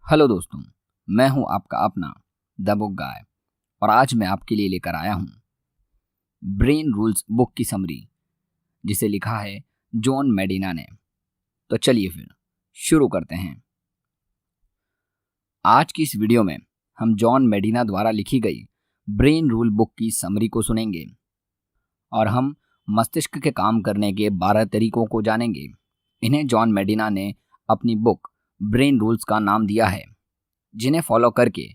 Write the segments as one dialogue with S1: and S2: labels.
S1: Hello दोस्तों, मैं हूं आपका अपना द बुक गाय और आज मैं आपके लिए लेकर आया हूं ब्रेन रूल्स बुक की समरी, जिसे लिखा है जॉन मेडिना ने। तो चलिए फिर शुरू करते हैं। आज की इस वीडियो में हम जॉन मेडिना द्वारा लिखी गई ब्रेन रूल बुक की समरी को सुनेंगे और हम मस्तिष्क के काम करने के 12 तरीकों को जानेंगे। इन्हें जॉन मेडिना ने अपनी बुक ब्रेन रूल्स का नाम दिया है, जिन्हें फॉलो करके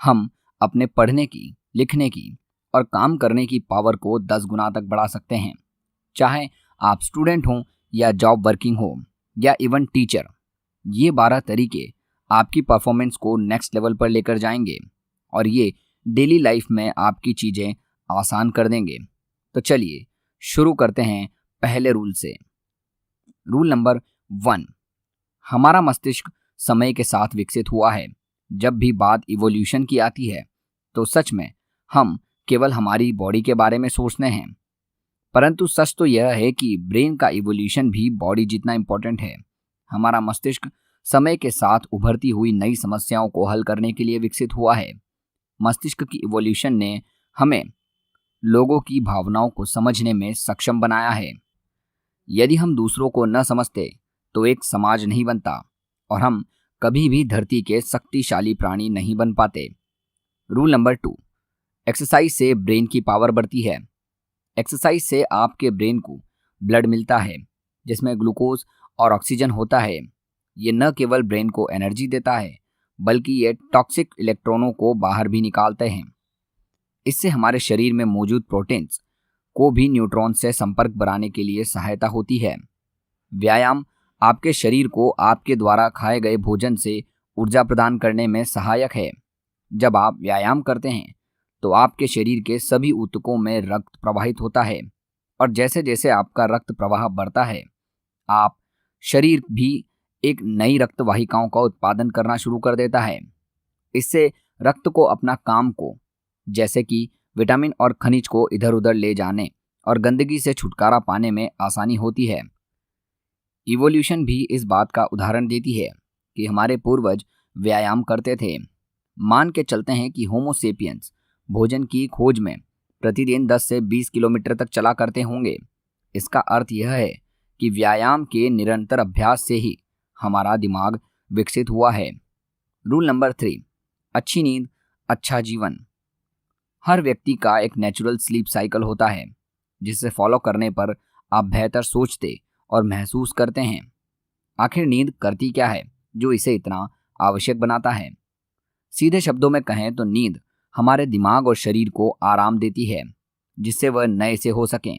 S1: हम अपने पढ़ने की, लिखने की और काम करने की पावर को 10 गुना तक बढ़ा सकते हैं। चाहे आप स्टूडेंट हों या जॉब वर्किंग हो या इवन टीचर, ये 12 तरीके आपकी परफॉर्मेंस को नेक्स्ट लेवल पर लेकर जाएंगे और ये डेली लाइफ में आपकी चीज़ें आसान कर देंगे। तो चलिए शुरू करते हैं पहले रूल से। रूल नंबर 1, हमारा मस्तिष्क समय के साथ विकसित हुआ है। जब भी बात इवोल्यूशन की आती है तो सच में हम केवल हमारी बॉडी के बारे में सोचते हैं, परंतु सच तो यह है कि ब्रेन का इवोल्यूशन भी बॉडी जितना इम्पोर्टेंट है। हमारा मस्तिष्क समय के साथ उभरती हुई नई समस्याओं को हल करने के लिए विकसित हुआ है। मस्तिष्क की इवोल्यूशन ने हमें लोगों की भावनाओं को समझने में सक्षम बनाया है। यदि हम दूसरों को न समझते तो एक समाज नहीं बनता और हम कभी भी धरती के शक्तिशाली प्राणी नहीं बन पाते। रूल नंबर 2, एक्सरसाइज से ब्रेन की पावर बढ़ती है। एक्सरसाइज से आपके ब्रेन को ब्लड मिलता है, जिसमें ग्लूकोज और ऑक्सीजन होता है। ये न केवल ब्रेन को एनर्जी देता है, बल्कि ये टॉक्सिक इलेक्ट्रॉनों को बाहर भी निकालते हैं। इससे हमारे शरीर में मौजूद प्रोटीन्स को भी न्यूट्रॉन से संपर्क बनाने के लिए सहायता होती है। व्यायाम आपके शरीर को आपके द्वारा खाए गए भोजन से ऊर्जा प्रदान करने में सहायक है। जब आप व्यायाम करते हैं तो आपके शरीर के सभी ऊतकों में रक्त प्रवाहित होता है और जैसे जैसे आपका रक्त प्रवाह बढ़ता है, आप शरीर भी एक नई रक्त वाहिकाओं का उत्पादन करना शुरू कर देता है। इससे रक्त को अपना काम को, जैसे कि विटामिन और खनिज को इधर उधर ले जाने और गंदगी से छुटकारा पाने में आसानी होती है। इवोल्यूशन भी इस बात का उदाहरण देती है कि हमारे पूर्वज व्यायाम करते थे। मान के चलते हैं कि होमो सेपियंस भोजन की खोज में प्रतिदिन 10 से 20 किलोमीटर तक चला करते होंगे। इसका अर्थ यह है कि व्यायाम के निरंतर अभ्यास से ही हमारा दिमाग विकसित हुआ है। रूल नंबर 3, अच्छी नींद अच्छा जीवन। हर व्यक्ति का एक नेचुरल स्लीप साइकिल होता है, जिसे फॉलो करने पर आप बेहतर सोचते और महसूस करते हैं। आखिर नींद करती क्या है जो इसे इतना आवश्यक बनाता है? सीधे शब्दों में कहें तो नींद हमारे दिमाग और शरीर को आराम देती है, जिससे वह नए से हो सकें।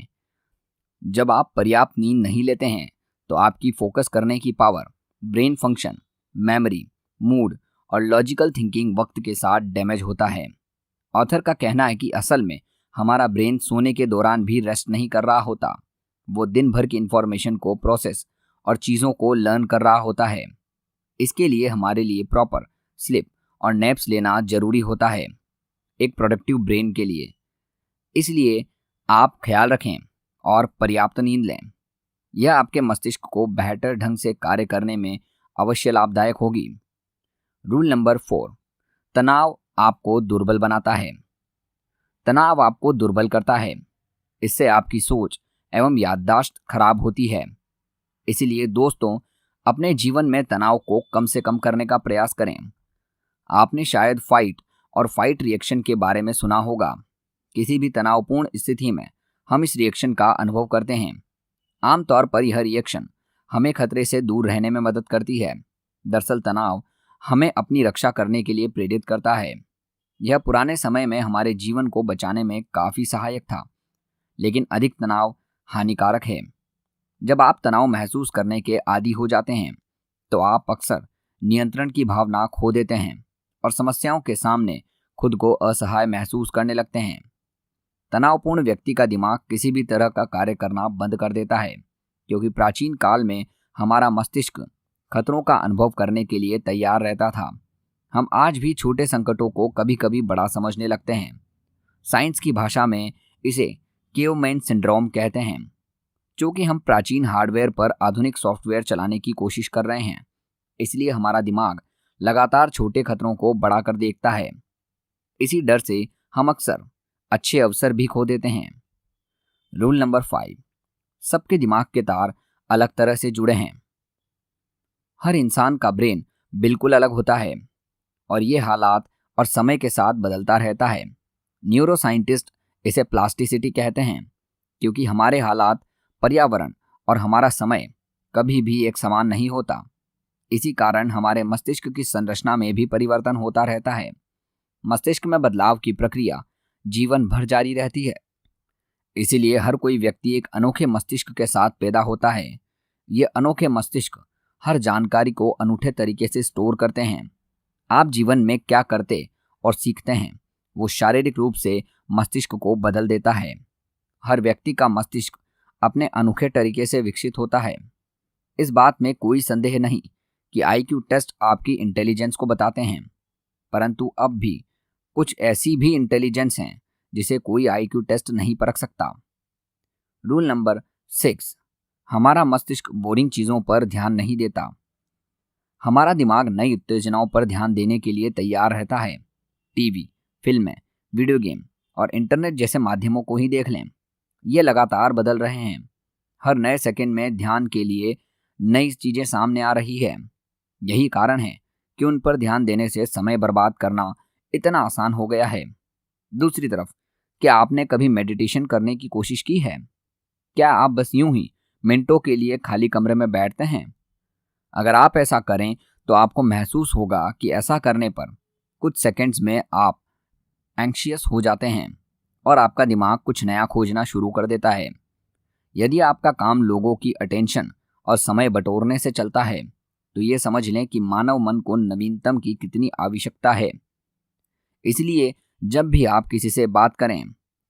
S1: जब आप पर्याप्त नींद नहीं लेते हैं तो आपकी फोकस करने की power, brain function, memory, mood और लॉजिकल थिंकिंग वक्त के साथ डैमेज होता है। ऑथर का कहना है कि असल में हमारा ब्रेन सोने के दौरान भी रेस्ट नहीं कर रहा होता। वो दिन भर की इंफॉर्मेशन को प्रोसेस और चीज़ों को लर्न कर रहा होता है। इसके लिए हमारे लिए प्रॉपर स्लीप और नैप्स लेना जरूरी होता है, एक प्रोडक्टिव ब्रेन के लिए। इसलिए आप ख्याल रखें और पर्याप्त नींद लें। यह आपके मस्तिष्क को बेहतर ढंग से कार्य करने में अवश्य लाभदायक होगी। रूल नंबर 4, तनाव आपको दुर्बल बनाता है। तनाव आपको दुर्बल करता है। इससे आपकी सोच एवं याददाश्त खराब होती है। इसीलिए दोस्तों, अपने जीवन में तनाव को कम से कम करने का प्रयास करें। आपने शायद फाइट और फाइट रिएक्शन के बारे में सुना होगा। किसी भी तनावपूर्ण स्थिति में हम इस रिएक्शन का अनुभव करते हैं। आमतौर पर यह रिएक्शन हमें खतरे से दूर रहने में मदद करती है। दरअसल तनाव हमें अपनी रक्षा करने के लिए प्रेरित करता है। यह पुराने समय में हमारे जीवन को बचाने में काफ़ी सहायक था, लेकिन अधिक तनाव हानिकारक है। जब आप तनाव महसूस करने के आदी हो जाते हैं तो आप अक्सर नियंत्रण की भावना खो देते हैं और समस्याओं के सामने खुद को असहाय महसूस करने लगते हैं। तनावपूर्ण व्यक्ति का दिमाग किसी भी तरह का कार्य करना बंद कर देता है, क्योंकि प्राचीन काल में हमारा मस्तिष्क खतरों का अनुभव करने के लिए तैयार रहता था। हम आज भी छोटे संकटों को कभी कभी बड़ा समझने लगते हैं। साइंस की भाषा में इसे केवमैन सिंड्रोम कहते हैं। चूँकि हम प्राचीन हार्डवेयर पर आधुनिक सॉफ्टवेयर चलाने की कोशिश कर रहे हैं, इसलिए हमारा दिमाग लगातार छोटे खतरों को बड़ा कर देखता है। इसी डर से हम अक्सर अच्छे अवसर भी खो देते हैं। रूल नंबर 5, सबके दिमाग के तार अलग तरह से जुड़े हैं। हर इंसान का ब्रेन बिल्कुल अलग होता है और ये हालात और समय के साथ बदलता रहता है। न्यूरोसाइंटिस्ट इसे प्लास्टिसिटी कहते हैं, क्योंकि हमारे हालात, पर्यावरण और हमारा समय कभी भी एक समान नहीं होता। इसी कारण हमारे मस्तिष्क की संरचना में भी परिवर्तन होता रहता है। मस्तिष्क में बदलाव की प्रक्रिया जीवन भर जारी रहती है। इसीलिए हर कोई व्यक्ति एक अनोखे मस्तिष्क के साथ पैदा होता है। ये अनोखे मस्तिष्क हर जानकारी को अनूठे तरीके से स्टोर करते हैं। आप जीवन में क्या करते और सीखते हैं, वो शारीरिक रूप से मस्तिष्क को बदल देता है। हर व्यक्ति का मस्तिष्क अपने अनोखे तरीके से विकसित होता है। इस बात में कोई संदेह नहीं कि IQ टेस्ट आपकी इंटेलिजेंस को बताते हैं, परंतु अब भी कुछ ऐसी भी इंटेलिजेंस हैं जिसे कोई IQ टेस्ट नहीं परख सकता। रूल नंबर 6, हमारा मस्तिष्क बोरिंग चीज़ों पर ध्यान नहीं देता। हमारा दिमाग नई उत्तेजनाओं पर ध्यान देने के लिए तैयार रहता है। टीवी, फिल्में, वीडियो गेम और इंटरनेट जैसे माध्यमों को ही देख लें, ये लगातार बदल रहे हैं। हर नए सेकंड में ध्यान के लिए नई चीज़ें सामने आ रही है। यही कारण है कि उन पर ध्यान देने से समय बर्बाद करना इतना आसान हो गया है। दूसरी तरफ, क्या आपने कभी मेडिटेशन करने की कोशिश की है? क्या आप बस यूं ही मिनटों के लिए खाली कमरे में बैठते हैं? अगर आप ऐसा करें तो आपको महसूस होगा कि ऐसा करने पर कुछ सेकंड्स में आप एंग्शियस हो जाते हैं और आपका दिमाग कुछ नया खोजना शुरू कर देता है। यदि आपका काम लोगों की अटेंशन और समय बटोरने से चलता है, तो ये समझ लें कि मानव मन को नवीनतम की कितनी आवश्यकता है। इसलिए जब भी आप किसी से बात करें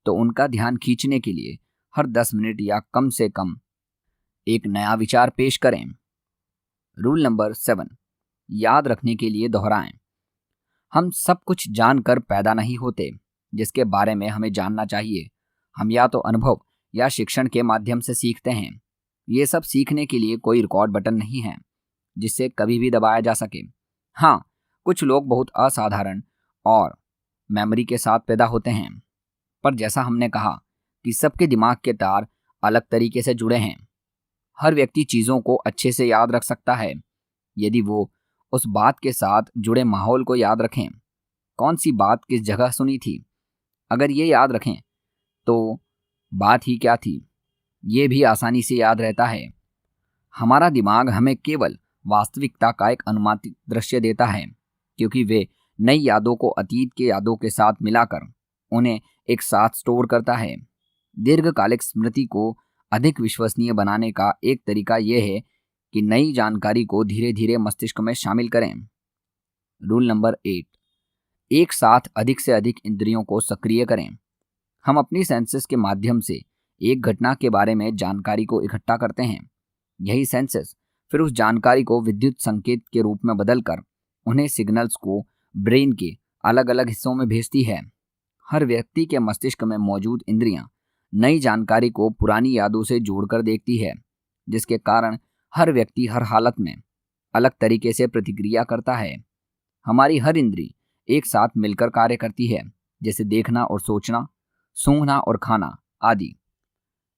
S1: तो उनका ध्यान खींचने के लिए हर 10 मिनट या कम से कम एक नया विचार पेश करें। रूल नंबर 7, याद रखने के लिए दोहराएं। हम सब कुछ जानकर पैदा नहीं होते जिसके बारे में हमें जानना चाहिए। हम या तो अनुभव या शिक्षण के माध्यम से सीखते हैं। ये सब सीखने के लिए कोई रिकॉर्ड बटन नहीं है जिससे कभी भी दबाया जा सके। हाँ, कुछ लोग बहुत असाधारण और मेमोरी के साथ पैदा होते हैं, पर जैसा हमने कहा कि सबके दिमाग के तार अलग तरीके से जुड़े हैं। हर व्यक्ति चीज़ों को अच्छे से याद रख सकता है यदि वो उस बात के साथ जुड़े माहौल को याद रखें। कौन सी बात किस जगह सुनी थी, अगर ये याद रखें तो बात ही क्या थी, ये भी आसानी से याद रहता है। हमारा दिमाग हमें केवल वास्तविकता का एक अनुमानित दृश्य देता है, क्योंकि वे नई यादों को अतीत के यादों के साथ मिलाकर उन्हें एक साथ स्टोर करता है। दीर्घकालिक स्मृति को अधिक विश्वसनीय बनाने का एक तरीका यह है कि नई जानकारी को धीरे धीरे मस्तिष्क में शामिल करें। रूल नंबर 8, एक साथ अधिक से अधिक इंद्रियों को सक्रिय करें। हम अपनी सेंसेस के माध्यम से एक घटना के बारे में जानकारी को इकट्ठा करते हैं। यही सेंसेस फिर उस जानकारी को विद्युत संकेत के रूप में बदलकर उन्हें सिग्नल्स को ब्रेन के अलग अलग हिस्सों में भेजती है। हर व्यक्ति के मस्तिष्क में मौजूद इंद्रियां नई जानकारी को पुरानी यादों से जोड़कर देखती है, जिसके कारण हर व्यक्ति हर हालत में अलग तरीके से प्रतिक्रिया करता है। हमारी हर इंद्री एक साथ मिलकर कार्य करती है, जैसे देखना और सोचना, सूंघना और खाना आदि।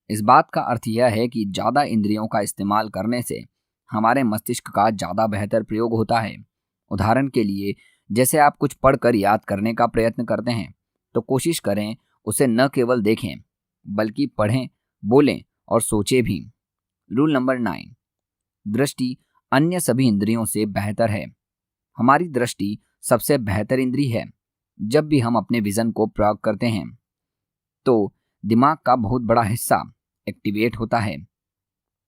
S1: इस बात का अर्थ यह है कि ज़्यादा इंद्रियों का इस्तेमाल करने से हमारे मस्तिष्क का ज़्यादा बेहतर प्रयोग होता है। उदाहरण के लिए, जैसे आप कुछ पढ़कर याद करने का प्रयत्न करते हैं तो कोशिश करें उसे न केवल देखें बल्कि पढ़ें, बोलें और सोचें भी। रूल नंबर 9, दृष्टि अन्य सभी इंद्रियों से बेहतर है। हमारी दृष्टि सबसे बेहतर इंद्री है। जब भी हम अपने विजन को प्रयोग करते हैं तो दिमाग का बहुत बड़ा हिस्सा एक्टिवेट होता है।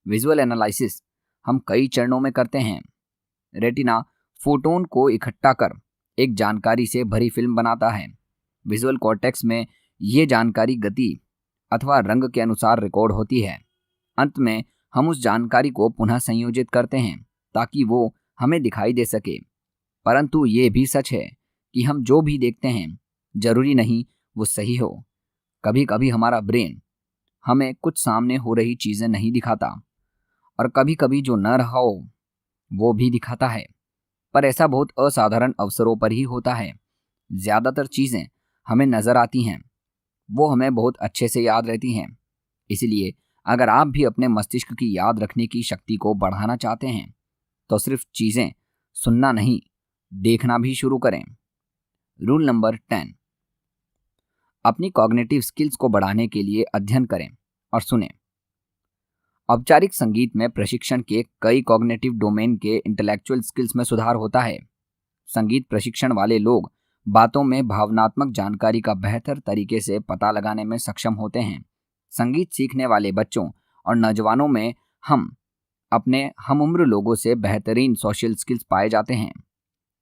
S1: विजुअल एनालिसिस हम कई चरणों में करते हैं। रेटिना फोटोन को इकट्ठा कर एक जानकारी से भरी फिल्म बनाता है। विजुअल कॉर्टेक्स में ये जानकारी गति अथवा रंग के अनुसार रिकॉर्ड होती है। अंत में हम उस जानकारी को पुनः संयोजित करते हैं ताकि वो हमें दिखाई दे सके। परंतु ये भी सच है कि हम जो भी देखते हैं जरूरी नहीं वो सही हो। कभी कभी हमारा ब्रेन हमें कुछ सामने हो रही चीज़ें नहीं दिखाता और कभी कभी जो न रहा हो वो भी दिखाता है। पर ऐसा बहुत असाधारण अवसरों पर ही होता है। ज़्यादातर चीज़ें हमें नज़र आती हैं, वो हमें बहुत अच्छे से याद रहती हैं। इसलिए अगर आप भी अपने मस्तिष्क की याद रखने की शक्ति को बढ़ाना चाहते हैं तो सिर्फ चीज़ें सुनना नहीं, देखना भी शुरू करें। रूल नंबर 10, अपनी कॉग्निटिव स्किल्स को बढ़ाने के लिए अध्ययन करें और सुनें। औपचारिक संगीत में प्रशिक्षण के कई कॉग्निटिव डोमेन के इंटेलेक्चुअल स्किल्स में सुधार होता है। संगीत प्रशिक्षण वाले लोग बातों में भावनात्मक जानकारी का बेहतर तरीके से पता लगाने में सक्षम होते हैं। संगीत सीखने वाले बच्चों और नौजवानों में हम अपने हमउम्र लोगों से बेहतरीन सोशल स्किल्स पाए जाते हैं।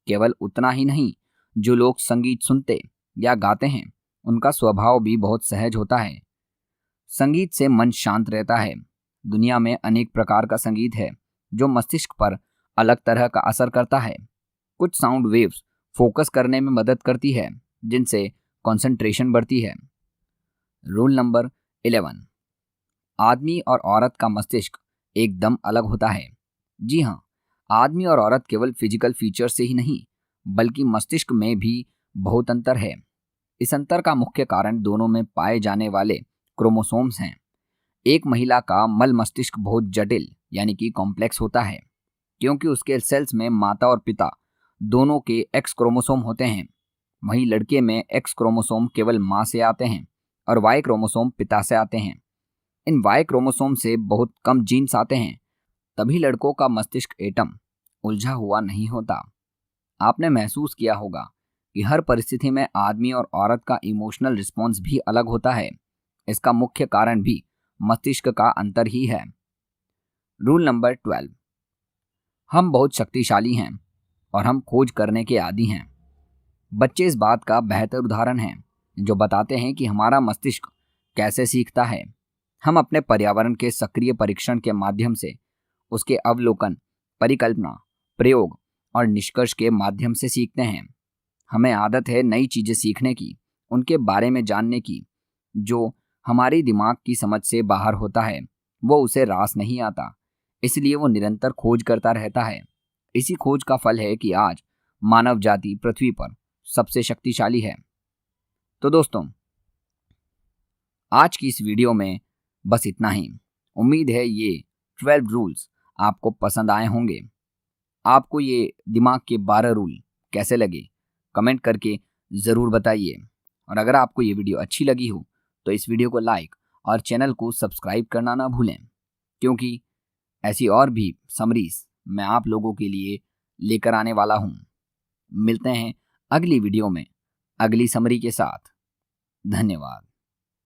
S1: केवल उतना ही नहीं, जो लोग संगीत सुनते या गाते हैं उनका स्वभाव भी बहुत सहज होता है। संगीत से मन शांत रहता है। दुनिया में अनेक प्रकार का संगीत है जो मस्तिष्क पर अलग तरह का असर करता है। कुछ साउंड वेव्स फोकस करने में मदद करती है, जिनसे कंसंट्रेशन बढ़ती है। रूल नंबर 11, आदमी और औरत का मस्तिष्क एकदम अलग होता है। जी हाँ, आदमी और औरत केवल फिजिकल फीचर से ही नहीं बल्कि मस्तिष्क में भी बहुत अंतर है। इस अंतर का मुख्य कारण दोनों में पाए जाने वाले क्रोमोसोम्स हैं। एक महिला का मल मस्तिष्क बहुत जटिल यानी कि कॉम्प्लेक्स होता है, क्योंकि उसके सेल्स में माता और पिता दोनों के एक्स क्रोमोसोम होते हैं। वहीं लड़के में एक्स क्रोमोसोम केवल माँ से आते हैं और वाई क्रोमोसोम पिता से आते हैं। इन वाई क्रोमोसोम से बहुत कम जीन्स आते हैं, तभी लड़कों का मस्तिष्क एटम उलझा हुआ नहीं होता। आपने महसूस किया होगा कि हर परिस्थिति में आदमी और औरत का इमोशनल रिस्पॉन्स भी अलग होता है। इसका मुख्य कारण भी मस्तिष्क का अंतर ही है। रूल नंबर 12, हम बहुत शक्तिशाली हैं और हम खोज करने के आदी हैं। बच्चे इस बात का बेहतर उदाहरण हैं, जो बताते हैं कि हमारा मस्तिष्क कैसे सीखता है। हम अपने पर्यावरण के सक्रिय परीक्षण के माध्यम से, उसके अवलोकन, परिकल्पना, प्रयोग और निष्कर्ष के माध्यम से सीखते हैं। हमें आदत है नई चीज़ें सीखने की, उनके बारे में जानने की। जो हमारी दिमाग की समझ से बाहर होता है वो उसे रास नहीं आता, इसलिए वो निरंतर खोज करता रहता है। इसी खोज का फल है कि आज मानव जाति पृथ्वी पर सबसे शक्तिशाली है। तो दोस्तों, आज की इस वीडियो में बस इतना ही। उम्मीद है ये 12 रूल्स आपको पसंद आए होंगे। आपको ये दिमाग के 12 रूल कैसे लगे कमेंट करके ज़रूर बताइए। और अगर आपको ये वीडियो अच्छी लगी हो तो इस वीडियो को लाइक और चैनल को सब्सक्राइब करना ना भूलें, क्योंकि ऐसी और भी समरीज मैं आप लोगों के लिए लेकर आने वाला हूँ। मिलते हैं अगली वीडियो में अगली समरी के साथ। धन्यवाद।